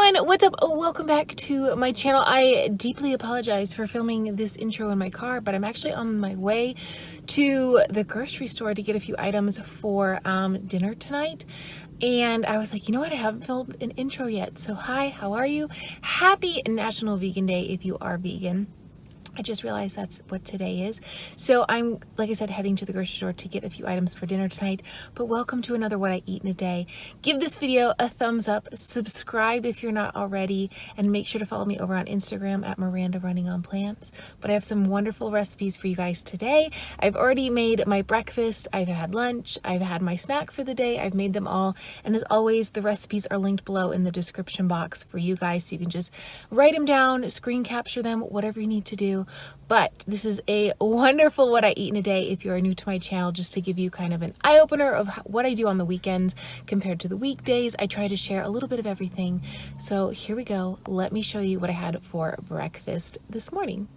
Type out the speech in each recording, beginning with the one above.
everyone, what's up? Welcome back to my channel. I deeply apologize for filming this intro in my car, but I'm actually on my way to the grocery store to get a few items for dinner tonight. And I was like, you know what? I haven't filmed an intro yet. So hi, how are you? Happy National Vegan Day if you are vegan. I just realized that's what today is. So I'm, like I said, heading to the grocery store to get a few items for dinner tonight. But welcome to another What I Eat in a Day. Give this video a thumbs up, subscribe if you're not already, and make sure to follow me over on Instagram at Miranda Running on Plants. But I have some wonderful recipes for you guys today. I've already made my breakfast, I've had lunch, I've had my snack for the day, I've made them all. And as always, the recipes are linked below in the description box for you guys, so you can just write them down, screen capture them, whatever you need to do. But this is a wonderful What I Eat in a Day if you are new to my channel, just to give you kind of an eye-opener of what I do on the weekends compared to the weekdays. I try to share a little bit of everything. So here we go. Let me show you what I had for breakfast this morning.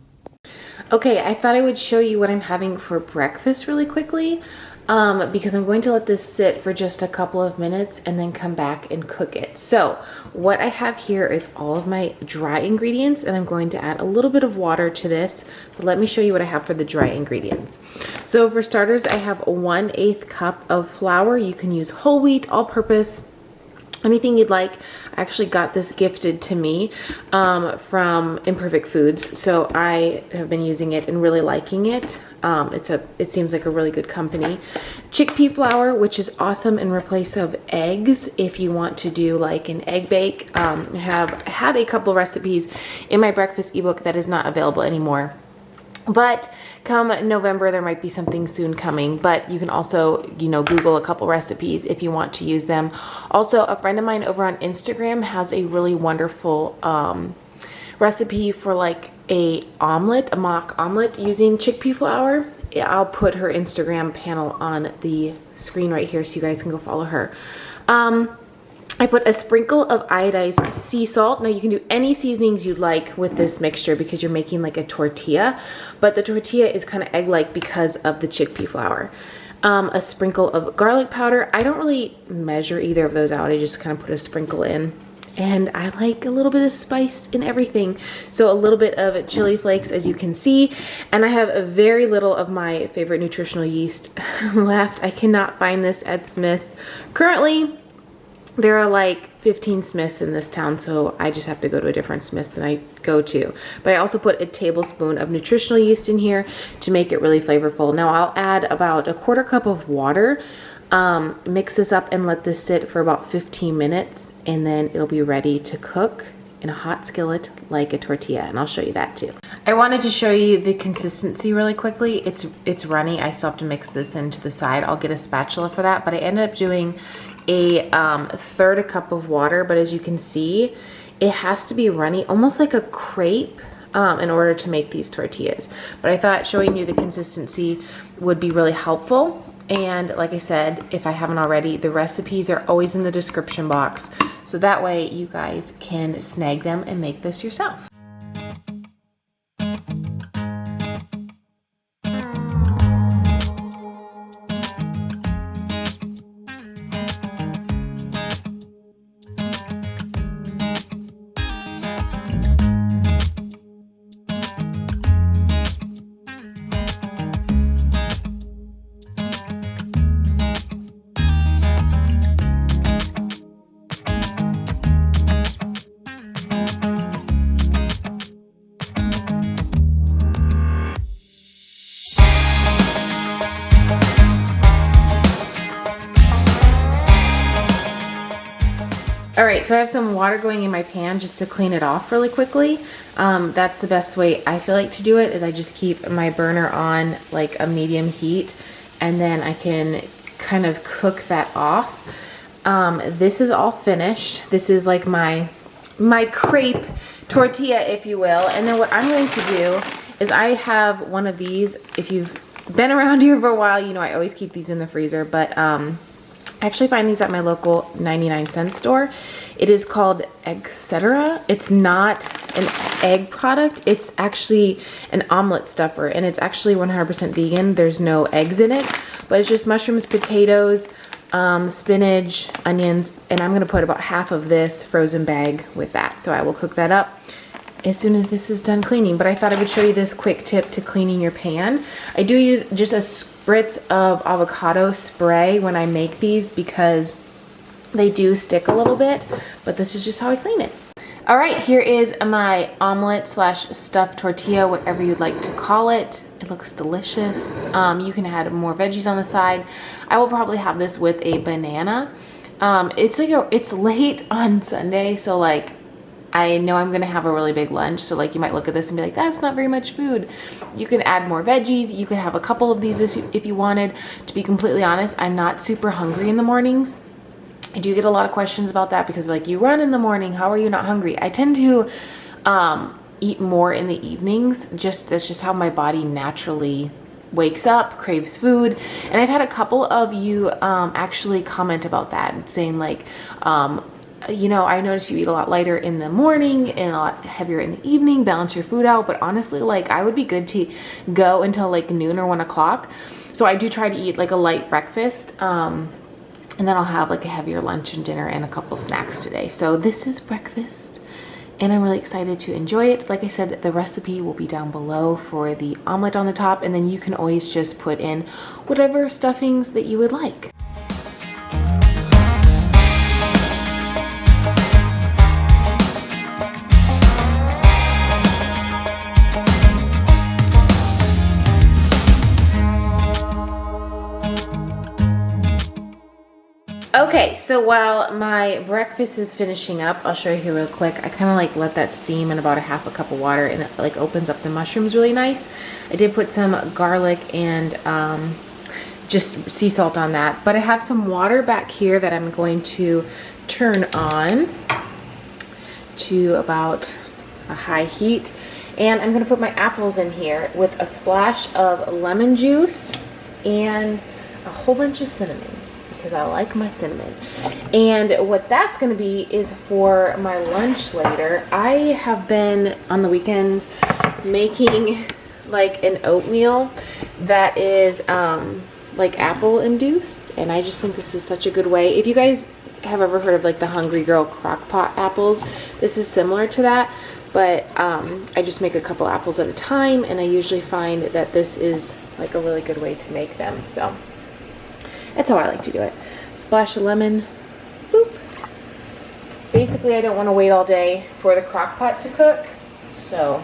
Okay, I thought I would show you what I'm having for breakfast really quickly. Because I'm going to let this sit for just a couple of minutes and then come back and cook it. So what I have here is all of my dry ingredients, and I'm going to add a little bit of water to this, but let me show you what I have for the dry ingredients. So for starters, I have 1/8 cup of flour. You can use whole wheat, all-purpose, anything you'd like. I actually got this gifted to me from Imperfect Foods, so I have been using it and really liking it. It seems like a really good company. Chickpea flour, which is awesome in replace of eggs if you want to do like an egg bake. I have had a couple recipes in my breakfast ebook that is not available anymore. But come November, there might be something soon coming. But you can also, Google a couple recipes if you want to use them. Also, a friend of mine over on Instagram has a really wonderful recipe for like a mock omelet using chickpea flour. I'll put her Instagram panel on the screen right here so you guys can go follow her. I put a sprinkle of iodized sea salt. Now you can do any seasonings you'd like with this mixture because you're making like a tortilla, but the tortilla is kind of egg-like because of the chickpea flour. A sprinkle of garlic powder. I don't really measure either of those out. I just kind of put a sprinkle in. And I like a little bit of spice in everything. So a little bit of chili flakes, as you can see. And I have very little of my favorite nutritional yeast left. I cannot find this at Smith's. Currently, there are like 15 Smiths in this town, so I just have to go to a different Smith's than I go to. But I also put a tablespoon of nutritional yeast in here to make it really flavorful. Now I'll add about 1/4 cup of water, mix this up and let this sit for about 15 minutes, and then it'll be ready to cook in a hot skillet like a tortilla, and I'll show you that too. I wanted to show you the consistency really quickly. It's runny. I still have to mix this into the side. I'll get a spatula for that, but I ended up doing a 1/3 cup of water, but as you can see, it has to be runny, almost like a crepe, in order to make these tortillas. But I thought showing you the consistency would be really helpful. And like I said, if I haven't already, the recipes are always in the description box, so that way you guys can snag them and make this yourself. All right, so I have some water going in my pan just to clean it off really quickly. That's the best way I feel like to do it, is I just keep my burner on like a medium heat, and then I can kind of cook that off. This is all finished. This is like my crepe tortilla, if you will. And then what I'm going to do is I have one of these. If you've been around here for a while, you know I always keep these in the freezer, but I actually find these at my local 99-cent store. It is called Etc. It's not an egg product. It's actually an omelet stuffer, and it's actually 100% vegan. There's no eggs in it, but it's just mushrooms, potatoes, spinach, onions, and I'm gonna put about half of this frozen bag with that. So I will cook that up as soon as this is done cleaning. But I thought I would show you this quick tip to cleaning your pan. I do use just a spritz of avocado spray when I make these because they do stick a little bit, but this is just how I clean it. All right, here is my omelet slash stuffed tortilla, whatever you'd like to call it. It looks delicious. You can add more veggies on the side. I will probably have this with a banana. It's late on Sunday, so like I know I'm gonna have a really big lunch, so like you might look at this and be like, that's not very much food. You can add more veggies. You can have a couple of these if you wanted. To be completely honest, I'm not super hungry in the mornings. I do get a lot of questions about that because like, you run in the morning, how are you not hungry? I tend to eat more in the evenings. That's just how my body naturally wakes up, craves food. And I've had a couple of you actually comment about that, saying like, you know, I noticed you eat a lot lighter in the morning and a lot heavier in the evening, balance your food out. But honestly, like I would be good to go until like noon or 1 o'clock. So I do try to eat like a light breakfast. And then I'll have like a heavier lunch and dinner and a couple snacks today. So this is breakfast and I'm really excited to enjoy it. Like I said, the recipe will be down below for the omelet on the top, and then you can always just put in whatever stuffings that you would like. Okay, so while my breakfast is finishing up, I'll show you here real quick. I kind of like let that steam in about a half a cup of water, and it like opens up the mushrooms really nice. I did put some garlic and just sea salt on that, but I have some water back here that I'm going to turn on to about a high heat. And I'm gonna put my apples in here with a splash of lemon juice and a whole bunch of cinnamon, because I like my cinnamon. And what that's gonna be is for my lunch later. I have been on the weekends making like an oatmeal that is like apple induced, and I just think this is such a good way. If you guys have ever heard of like the Hungry Girl crock pot apples, this is similar to that, but I just make a couple apples at a time, and I usually find that this is like a really good way to make them. So that's how I like to do it. Splash of lemon, boop. Basically, I don't want to wait all day for the crock pot to cook, so,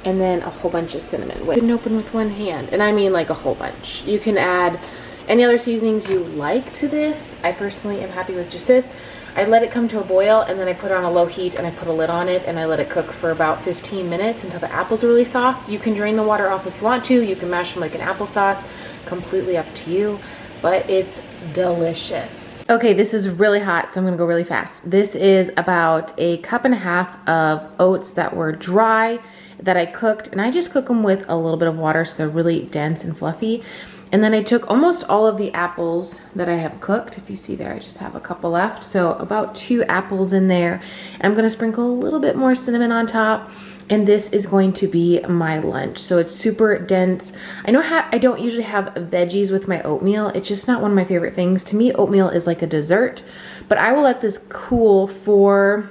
and then a whole bunch of cinnamon. You can open with one hand, and I mean like a whole bunch. You can add any other seasonings you like to this. I personally am happy with just this. I let it come to a boil, and then I put it on a low heat, and I put a lid on it, and I let it cook for about 15 minutes until the apples are really soft. You can drain the water off if you want to. You can mash them like an applesauce. Completely up to you, but it's delicious. Okay, this is really hot, so I'm gonna go really fast. This is about a cup and a half of oats that were dry that I cooked, and I just cook them with a little bit of water so they're really dense and fluffy. And then I took almost all of the apples that I have cooked. If you see there, I just have a couple left. So about 2 apples in there. And I'm gonna sprinkle a little bit more cinnamon on top. And this is going to be my lunch. So it's super dense. I know I don't usually have veggies with my oatmeal. It's just not one of my favorite things. To me, oatmeal is like a dessert. But I will let this cool for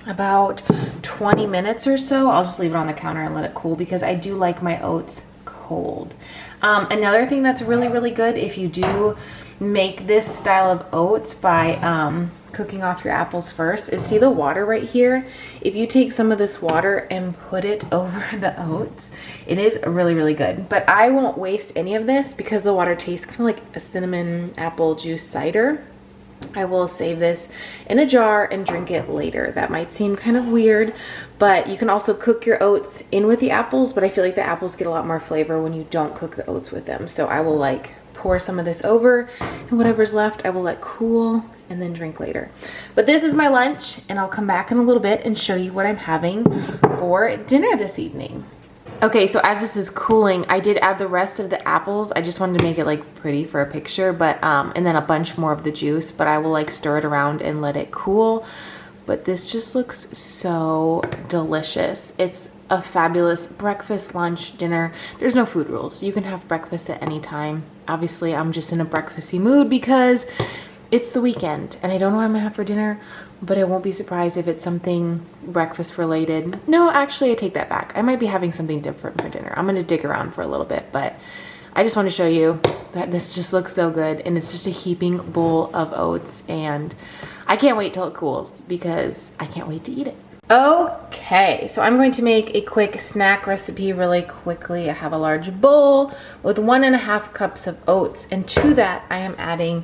about 20 minutes or so. I'll just leave it on the counter and let it cool because I do like my oats cold. Another thing that's really, really good if you do make this style of oats by cooking off your apples first is, see the water right here? If you take some of this water and put it over the oats, it is really, really good. But I won't waste any of this because the water tastes kind of like a cinnamon apple juice cider. I will save this in a jar and drink it later. That might seem kind of weird, but you can also cook your oats in with the apples, but I feel like the apples get a lot more flavor when you don't cook the oats with them. So I will like pour some of this over, and whatever's left I will let cool and then drink later. But this is my lunch, and I'll come back in a little bit and show you what I'm having for dinner this evening. Okay, so as this is cooling, I did add the rest of the apples. I just wanted to make it like pretty for a picture, but and then a bunch more of the juice, but I will like stir it around and let it cool. But this just looks so delicious. It's a fabulous breakfast, lunch, dinner. There's no food rules. You can have breakfast at any time. obviously I'm just in a breakfasty mood because it's the weekend and I don't know what I'm gonna have for dinner, but I won't be surprised if it's something breakfast related. No, actually I take that back. I might be having something different for dinner. I'm gonna dig around for a little bit, but I just want to show you that this just looks so good, and it's just a heaping bowl of oats, and I can't wait till it cools because I can't wait to eat it. Okay, so I'm going to make a quick snack recipe really quickly. I have a large bowl with 1.5 cups of oats, and to that I am adding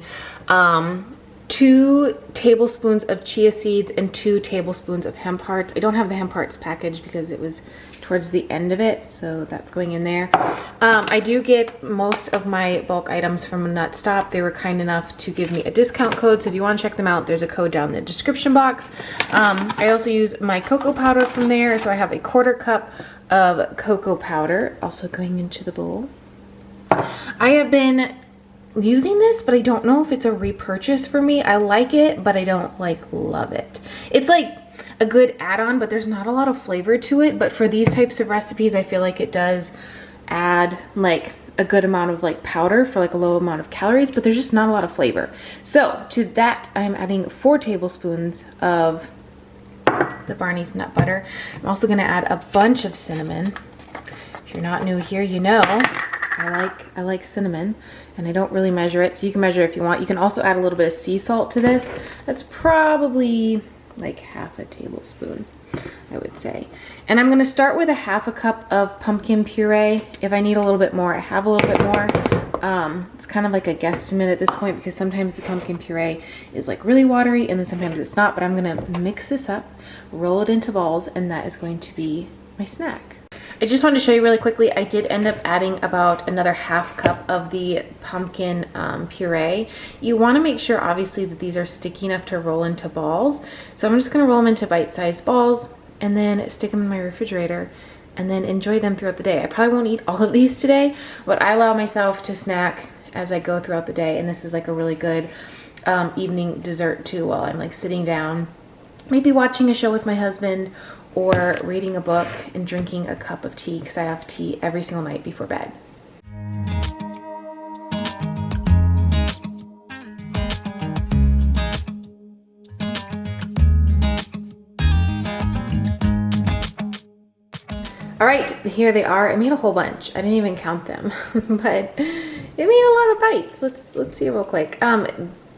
2 tablespoons of chia seeds and 2 tablespoons of hemp hearts. I don't have the hemp hearts packaged because it was towards the end of it, so that's going in there. I do get most of my bulk items from Nut Stop. They were kind enough to give me a discount code, so if you want to check them out, there's a code down in the description box. I also use my cocoa powder from there, so I have a 1/4 cup of cocoa powder also going into the bowl. I have been using this, but I don't know if it's a repurchase for me. I like it, but I don't like love it. It's like a good add-on, but there's not a lot of flavor to it. But for these types of recipes, I feel like it does add like a good amount of like powder for like a low amount of calories, but there's just not a lot of flavor. So to that, I'm adding 4 tablespoons of the Barney's nut butter. I'm also gonna add a bunch of cinnamon. If you're not new here, you know I like cinnamon, and I don't really measure it, so you can measure it if you want. You can also add a little bit of sea salt to this. That's probably like 1/2 tablespoon, I would say. And I'm gonna start with 1/2 cup of pumpkin puree. If I need a little bit more, I have a little bit more. It's kind of like a guesstimate at this point because sometimes the pumpkin puree is like really watery and then sometimes it's not, but I'm gonna mix this up, roll it into balls, and that is going to be my snack. I just wanted to show you really quickly, I did end up adding about another 1/2 cup of the pumpkin puree. You want to make sure obviously that these are sticky enough to roll into balls. So I'm just going to roll them into bite-sized balls and then stick them in my refrigerator and then enjoy them throughout the day. I probably won't eat all of these today, but I allow myself to snack as I go throughout the day, and this is like a really good evening dessert too while I'm like sitting down, maybe watching a show with my husband or reading a book and drinking a cup of tea, because I have tea every single night before bed. All right, here they are. I made a whole bunch. I didn't even count them, but it made a lot of bites. Let's see real quick.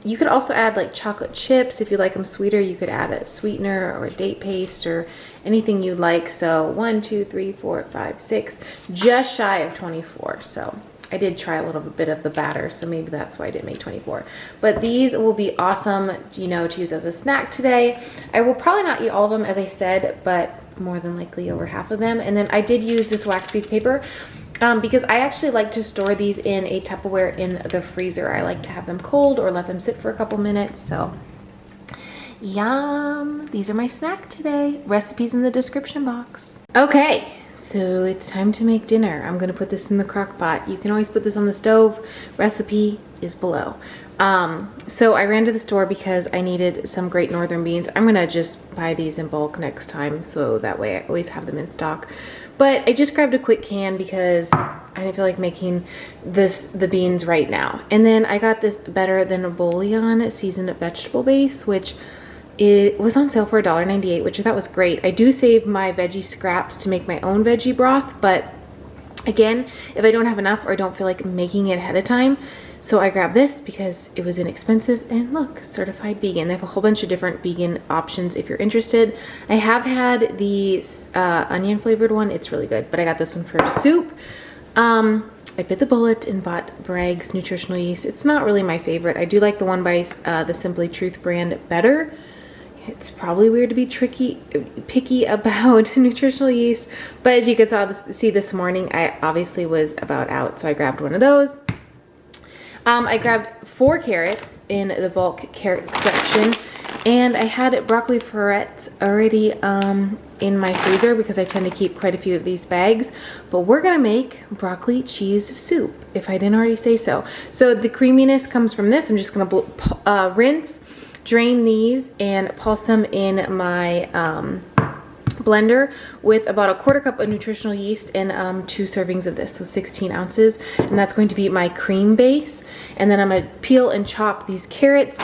You could also add like chocolate chips if you like them sweeter. You could add a sweetener or a date paste or anything you'd like. So 1, 2, 3, 4, 5, 6, just shy of 24. So I did try a little bit of the batter, so maybe that's why I didn't make 24. But these will be awesome, you know, to use as a snack today. I will probably not eat all of them, as I said, but more than likely over half of them. And then I did use this wax piece paper because I actually like to store these in a Tupperware in the freezer. I like to have them cold or let them sit for a couple minutes. So yum, these are my snack today. Recipes in the description box. Okay, so it's time to make dinner. I'm gonna put this in the crock pot. You can always put this on the stove. Recipe is below. So I ran to the store because I needed some Great Northern beans. I'm gonna just buy these in bulk next time, so that way I always have them in stock. But I just grabbed a quick can because I didn't feel like making the beans right now. And then I got this Better Than a Bouillon seasoned vegetable base, which it was on sale for $1.98, which I thought was great. I do save my veggie scraps to make my own veggie broth, but again, if I don't have enough or I don't feel like making it ahead of time, so I grabbed this because it was inexpensive, and look, certified vegan. They have a whole bunch of different vegan options if you're interested. I have had the onion flavored one. It's really good, but I got this one for soup. I bit the bullet and bought Bragg's nutritional yeast. It's not really my favorite. I do like the one by the Simply Truth brand better. It's probably weird to be picky about nutritional yeast, but as you could see this morning, I obviously was about out, so I grabbed one of those. I grabbed 4 carrots in the bulk carrot section, and I had broccoli florets already in my freezer because I tend to keep quite a few of these bags, but we're gonna make broccoli cheese soup, if I didn't already say so. So the creaminess comes from this. I'm just gonna rinse, drain these, and pulse them in my blender with about a 1/4 cup of nutritional yeast and 2 servings of this, so 16 ounces, and that's going to be my cream base. And then I'm gonna peel and chop these carrots.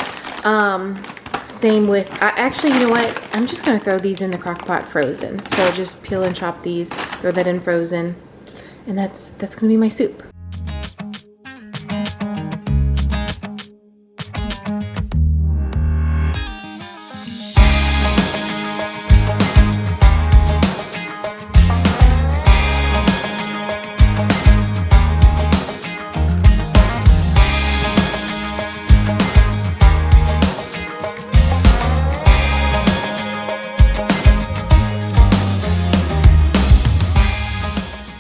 Same with, actually, you know what? I'm just gonna throw these in the crock pot frozen. So just peel and chop these, throw that in frozen, and that's gonna be my soup.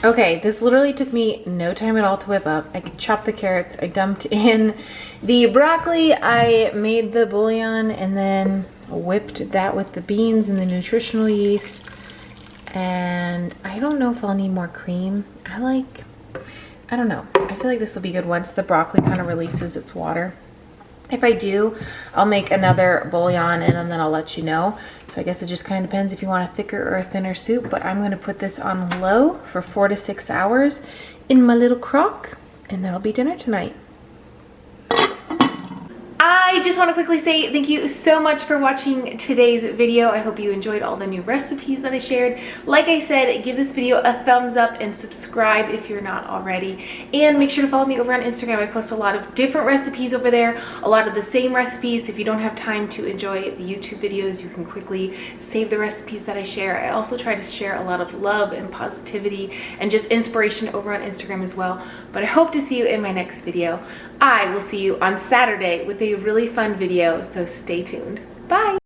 Okay, this literally took me no time at all to whip up. I chopped the carrots, I dumped in the broccoli, I made the bouillon, and then whipped that with the beans and the nutritional yeast. And I don't know if I'll need more cream. I don't know. I feel like this will be good once the broccoli kind of releases its water. If I do, I'll make another bouillon and then I'll let you know. So I guess it just kind of depends if you want a thicker or a thinner soup, but I'm gonna put this on low for 4 to 6 hours in my little crock, and that'll be dinner tonight. I just want to quickly say thank you so much for watching today's video. I hope you enjoyed all the new recipes that I shared. Like I said, give this video a thumbs up and subscribe if you're not already. And make sure to follow me over on Instagram. I post a lot of different recipes over there, a lot of the same recipes. So if you don't have time to enjoy the YouTube videos, you can quickly save the recipes that I share. I also try to share a lot of love and positivity and just inspiration over on Instagram as well. But I hope to see you in my next video. I will see you on Saturday with a really fun video, so stay tuned. Bye!